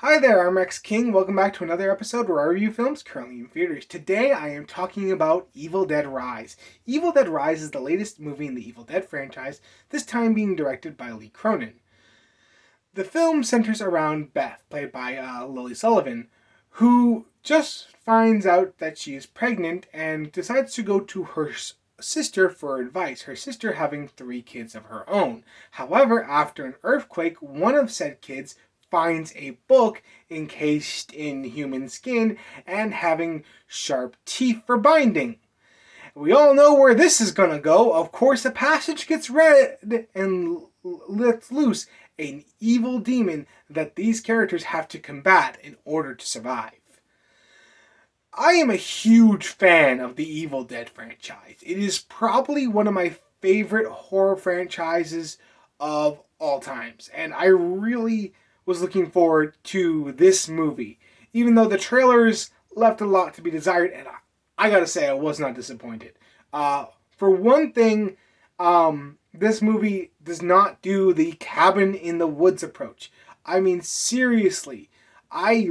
Hi there, I'm Rex King. Welcome back to another episode where I review films currently in theaters. Today I am talking about Evil Dead Rise. Evil Dead Rise is the latest movie in the Evil Dead franchise, this time being directed by Lee Cronin. The film centers around Beth, played by Lily Sullivan, who just finds out that she is pregnant and decides to go to her sister for advice, her sister having 3 kids of her own. However, after an earthquake, one of said kids finds a book encased in human skin and having sharp teeth for binding. We all know where this is gonna go. Of course, a passage gets read and lets loose an evil demon that these characters have to combat in order to survive. I am a huge fan of the Evil Dead franchise. It is probably one of my favorite horror franchises of all times, and I really was looking forward to this movie, even though the trailers left a lot to be desired, and I gotta say I was not disappointed. For one thing, this movie does not do the cabin in the woods approach. I mean, seriously, I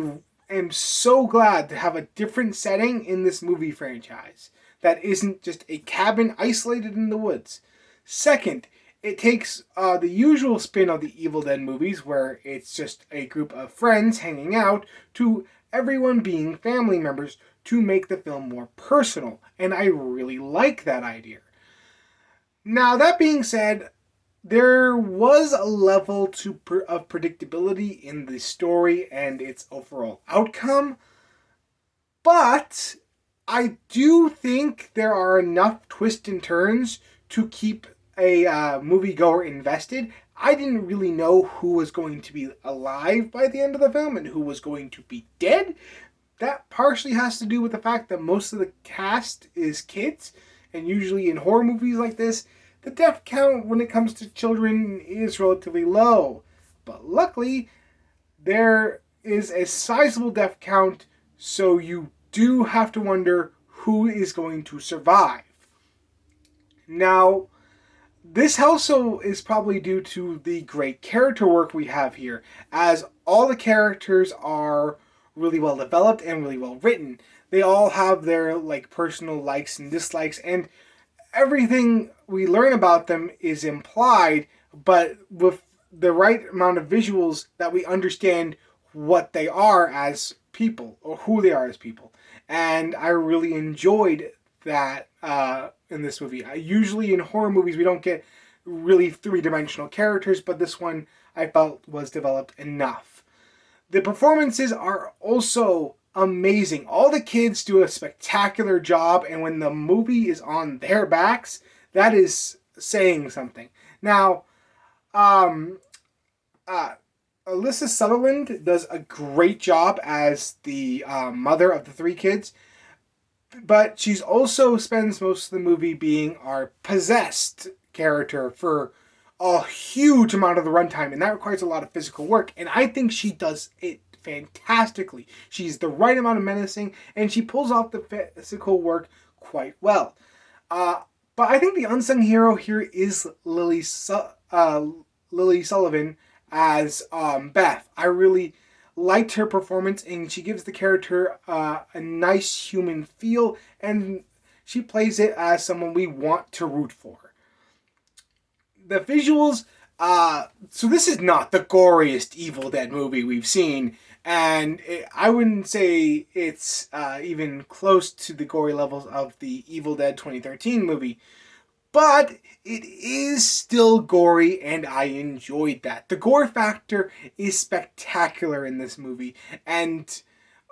am so glad to have a different setting in this movie franchise that isn't just a cabin isolated in the woods. Second, it takes the usual spin of the Evil Dead movies, where it's just a group of friends hanging out, to everyone being family members to make the film more personal, and I really like that idea. Now, that being said, there was a level of predictability in the story and its overall outcome, but I do think there are enough twists and turns to keep a moviegoer invested. I didn't really know who was going to be alive by the end of the film and who was going to be dead. That partially has to do with the fact that most of the cast is kids, and usually in horror movies like this, the death count when it comes to children is relatively low. But luckily, there is a sizable death count, so you do have to wonder who is going to survive. Now, this also is probably due to the great character work we have here, as all the characters are really well developed and really well written. They all have their personal likes and dislikes, and everything we learn about them is implied, but with the right amount of visuals that we understand what they are as people, or who they are as people. And I really enjoyed that in this movie. Usually in horror movies we don't get really three-dimensional characters, but this one I felt was developed enough. The performances are also amazing. All the kids do a spectacular job, and when the movie is on their backs, that is saying something. Now, Alyssa Sutherland does a great job as the mother of the 3 kids, but she's also spends most of the movie being our possessed character for a huge amount of the runtime, and that requires a lot of physical work, and I think she does it fantastically. She's the right amount of menacing, and she pulls off the physical work quite well. But I think the unsung hero here is Lily Sullivan as Beth. I really liked her performance, and she gives the character a nice human feel, and she plays it as someone we want to root for. The visuals, so this is not the goriest Evil Dead movie we've seen, and I wouldn't say it's even close to the gory levels of the Evil Dead 2013 movie, but it is still gory, and I enjoyed that. The gore factor is spectacular in this movie, and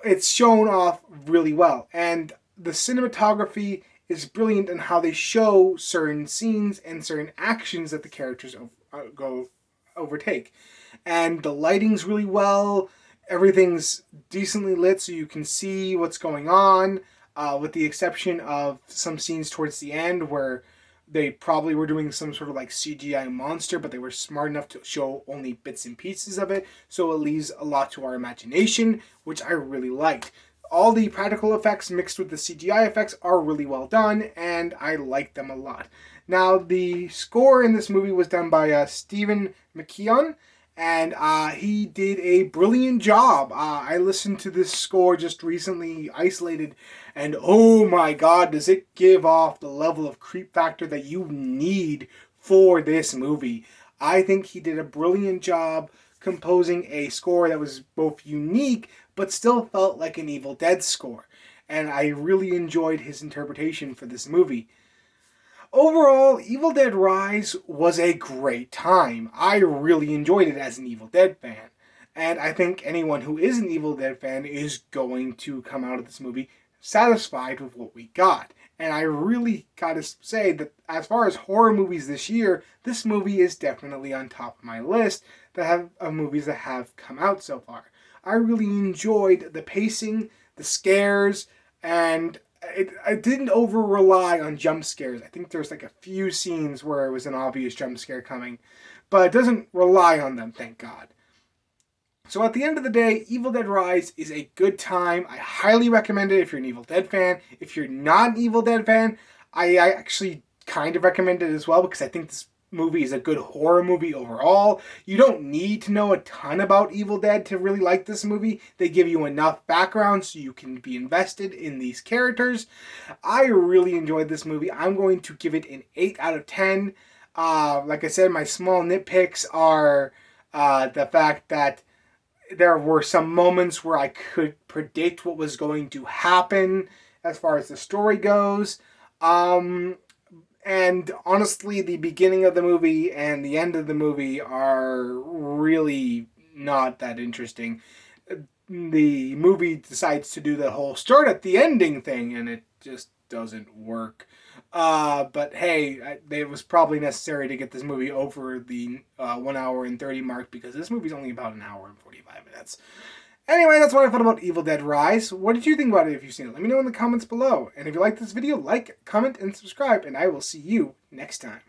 it's shown off really well, and the cinematography is brilliant in how they show certain scenes and certain actions that the characters overtake. And the lighting's really well. Everything's decently lit so you can see what's going on, with the exception of some scenes towards the end where they probably were doing some sort of CGI monster, but they were smart enough to show only bits and pieces of it, so it leaves a lot to our imagination, which I really liked. All the practical effects mixed with the CGI effects are really well done, and I like them a lot. Now, the score in this movie was done by Stephen McKeon, and he did a brilliant job. I listened to this score just recently, isolated, and oh my god, does it give off the level of creep factor that you need for this movie. I think he did a brilliant job composing a score that was both unique but still felt like an Evil Dead score. And I really enjoyed his interpretation for this movie. Overall, Evil Dead Rise was a great time. I really enjoyed it as an Evil Dead fan. And I think anyone who is an Evil Dead fan is going to come out of this movie satisfied with what we got. And I really gotta say that as far as horror movies this year, this movie is definitely on top of my list of movies that have come out so far. I really enjoyed the pacing, the scares, and I didn't over rely on jump scares. I think there's like a few scenes where it was an obvious jump scare coming, but it doesn't rely on them, thank God. So at the end of the day, Evil Dead Rise is a good time. I highly recommend it if you're an Evil Dead fan. If you're not an Evil Dead fan, I actually kind of recommend it as well because I think this movie is a good horror movie overall. You don't need to know a ton about Evil Dead to really like this movie. They give you enough background so you can be invested in these characters. I really enjoyed this movie. I'm going to give it an 8 out of 10. Like I said, my small nitpicks are the fact that there were some moments where I could predict what was going to happen as far as the story goes. And honestly, the beginning of the movie and the end of the movie are really not that interesting. The movie decides to do the whole start at the ending thing, and it just doesn't work. But hey, it was probably necessary to get this movie over the 1 hour and 30 mark because this movie's only about an hour and 45 minutes. Anyway, that's what I thought about Evil Dead Rise. What did you think about it if you've seen it? Let me know in the comments below. And if you like this video, like, comment, and subscribe, and I will see you next time.